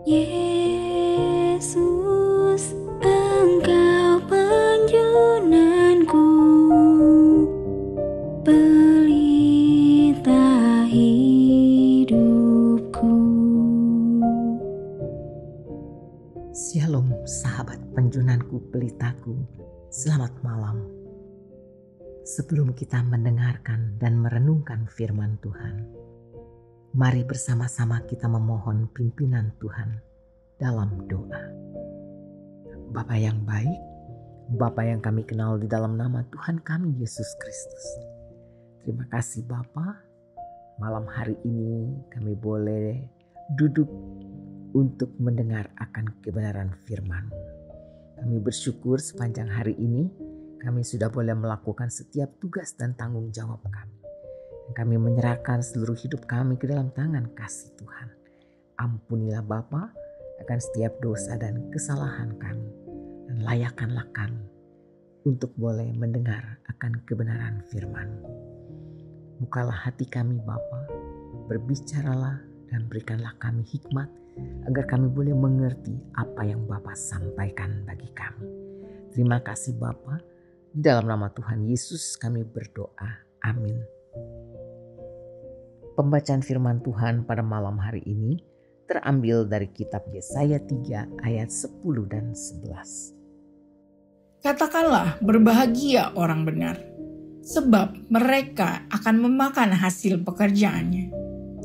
Yesus, Engkau penjunanku, pelita hidupku. Shalom sahabat penjunanku, pelitaku, selamat malam. Sebelum kita mendengarkan dan merenungkan firman Tuhan, mari bersama-sama kita memohon pimpinan Tuhan dalam doa. Bapa yang baik, Bapa yang kami kenal di dalam nama Tuhan kami Yesus Kristus. Terima kasih Bapa, malam hari ini kami boleh duduk untuk mendengar akan kebenaran firman. Kami bersyukur sepanjang hari ini kami sudah boleh melakukan setiap tugas dan tanggung jawab kami. Kami menyerahkan seluruh hidup kami ke dalam tangan kasih Tuhan. Ampunilah Bapa akan setiap dosa dan kesalahan kami, dan layakkanlah kami untuk boleh mendengar akan kebenaran firman. Bukalah hati kami Bapa, berbicaralah dan berikanlah kami hikmat agar kami boleh mengerti apa yang Bapa sampaikan bagi kami. Terima kasih Bapa, di dalam nama Tuhan Yesus kami berdoa. Amin. Pembacaan firman Tuhan pada malam hari ini terambil dari kitab Yesaya 3 ayat 10 dan 11. Katakanlah berbahagia orang benar, sebab mereka akan memakan hasil pekerjaannya.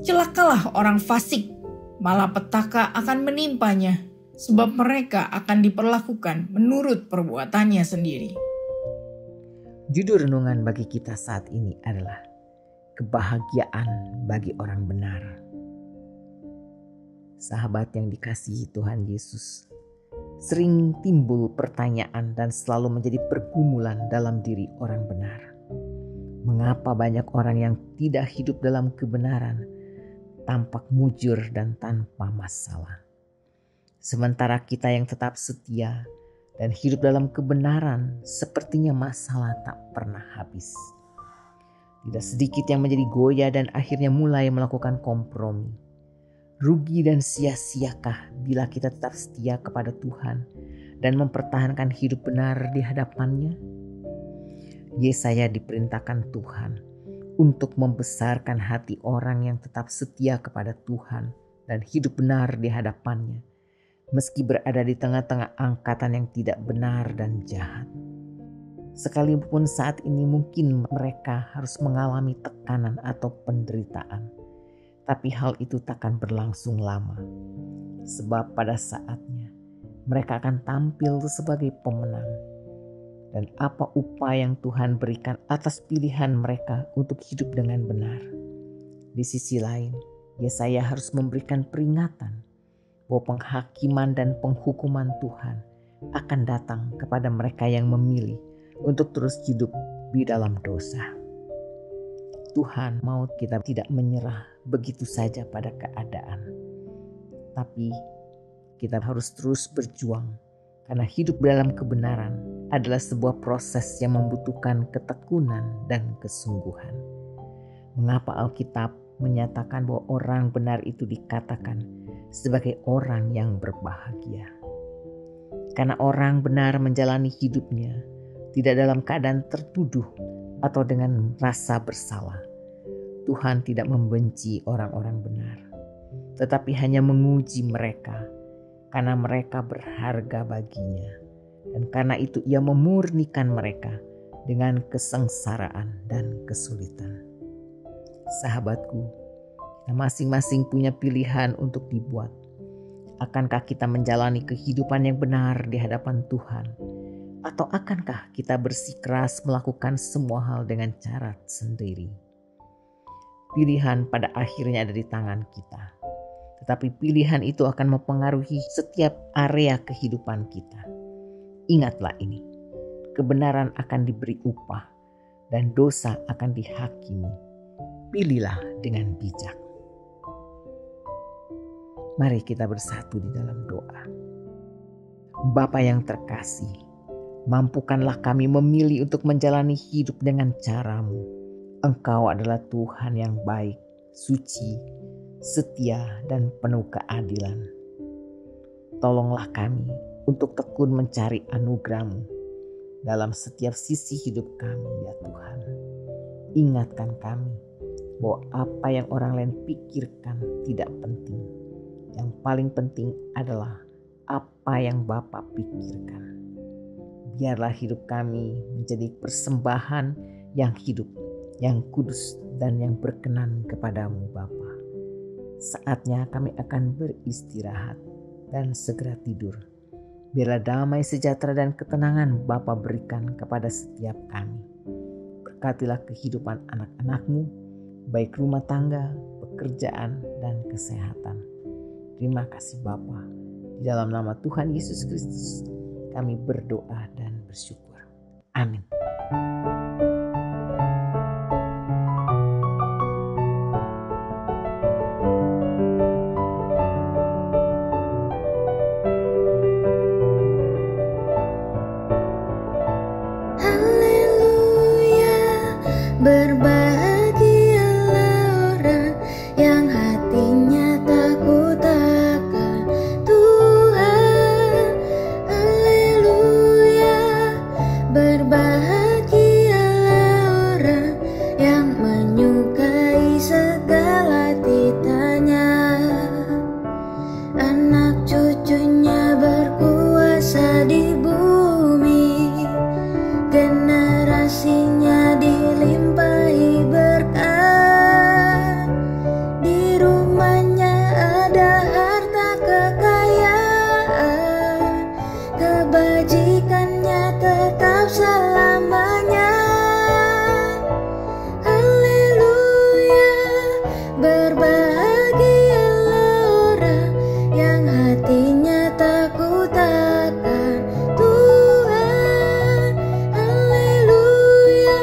Celakalah orang fasik, malapetaka akan menimpanya, sebab mereka akan diperlakukan menurut perbuatannya sendiri. Judul renungan bagi kita saat ini adalah kebahagiaan bagi orang benar. Sahabat yang dikasihi Tuhan Yesus, sering timbul pertanyaan dan selalu menjadi pergumulan dalam diri orang benar. Mengapa banyak orang yang tidak hidup dalam kebenaran tampak mujur dan tanpa masalah? Sementara kita yang tetap setia dan hidup dalam kebenaran, sepertinya masalah tak pernah habis. Tidak sedikit yang menjadi goyah dan akhirnya mulai melakukan kompromi. Rugi dan sia-siakah bila kita tetap setia kepada Tuhan dan mempertahankan hidup benar di hadapannya? Yesaya diperintahkan Tuhan untuk membesarkan hati orang yang tetap setia kepada Tuhan dan hidup benar di hadapannya, meski berada di tengah-tengah angkatan yang tidak benar dan jahat. Sekalipun saat ini mungkin mereka harus mengalami tekanan atau penderitaan, tapi hal itu takkan berlangsung lama. Sebab pada saatnya mereka akan tampil sebagai pemenang. Dan apa upaya yang Tuhan berikan atas pilihan mereka untuk hidup dengan benar. Di sisi lain, Yesaya harus memberikan peringatan bahwa penghakiman dan penghukuman Tuhan akan datang kepada mereka yang memilih untuk terus hidup di dalam dosa. Tuhan mau kita tidak menyerah begitu saja pada keadaan, tapi kita harus terus berjuang, karena hidup dalam kebenaran adalah sebuah proses yang membutuhkan ketekunan dan kesungguhan. Mengapa Alkitab menyatakan bahwa orang benar itu dikatakan sebagai orang yang berbahagia? Karena orang benar menjalani hidupnya tidak dalam keadaan tertuduh atau dengan rasa bersalah. Tuhan tidak membenci orang-orang benar, tetapi hanya menguji mereka karena mereka berharga baginya. Dan karena itu ia memurnikan mereka dengan kesengsaraan dan kesulitan. Sahabatku, kita masing-masing punya pilihan untuk dibuat. Akankah kita menjalani kehidupan yang benar di hadapan Tuhan? Atau akankah kita bersikeras melakukan semua hal dengan cara sendiri? Pilihan pada akhirnya ada di tangan kita. Tetapi pilihan itu akan mempengaruhi setiap area kehidupan kita. Ingatlah ini, kebenaran akan diberi upah dan dosa akan dihakimi. Pilihlah dengan bijak. Mari kita bersatu di dalam doa. Bapa yang terkasih, mampukanlah kami memilih untuk menjalani hidup dengan cara-Mu. Engkau adalah Tuhan yang baik, suci, setia, dan penuh keadilan. Tolonglah kami untuk tekun mencari anugerah-Mu dalam setiap sisi hidup kami ya Tuhan. Ingatkan kami bahwa apa yang orang lain pikirkan tidak penting. Yang paling penting adalah apa yang Bapa pikirkan. Biarlah hidup kami menjadi persembahan yang hidup, yang kudus dan yang berkenan kepadamu Bapa. Saatnya kami akan beristirahat dan segera tidur. Biarlah damai sejahtera dan ketenangan Bapa berikan kepada setiap kami. Berkatilah kehidupan anak-anak-Mu, baik rumah tangga, pekerjaan, dan kesehatan. Terima kasih Bapa. Di dalam nama Tuhan Yesus Kristus kami berdoa dan bersyukur. Amin. Berbahagialah orang yang hatinya takut akan Tuhan. Haleluya. Berbahagialah orang yang menyukai segala titanya. Anak cucunya berkuasa di bumi, generasinya dilimpahi berkat. Di rumahnya ada harta kekayaan, kebajikannya tetap selamanya. Haleluya. Berbahagialah orang yang hatinya takut akan Tuhan. Haleluya.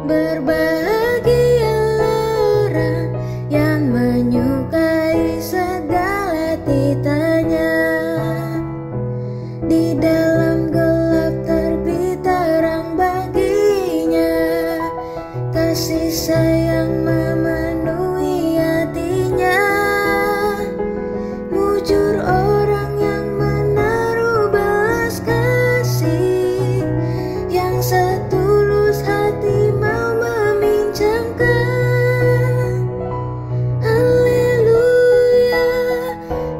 Berbahagialah orang yang menyukai segala titanya. Di dalam gelap terbit terang baginya, kasih sayang memenuhi hatinya. Mujur orang yang menaruh belas kasih, yang setulus hati mau meminjamkan. Haleluya.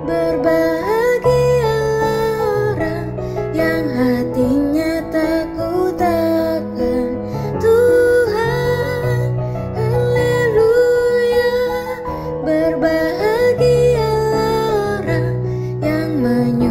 Berbahagialah orang yang hatinya takut akan Tuhan. Haleluya. Berbahagialah orang yang menyukai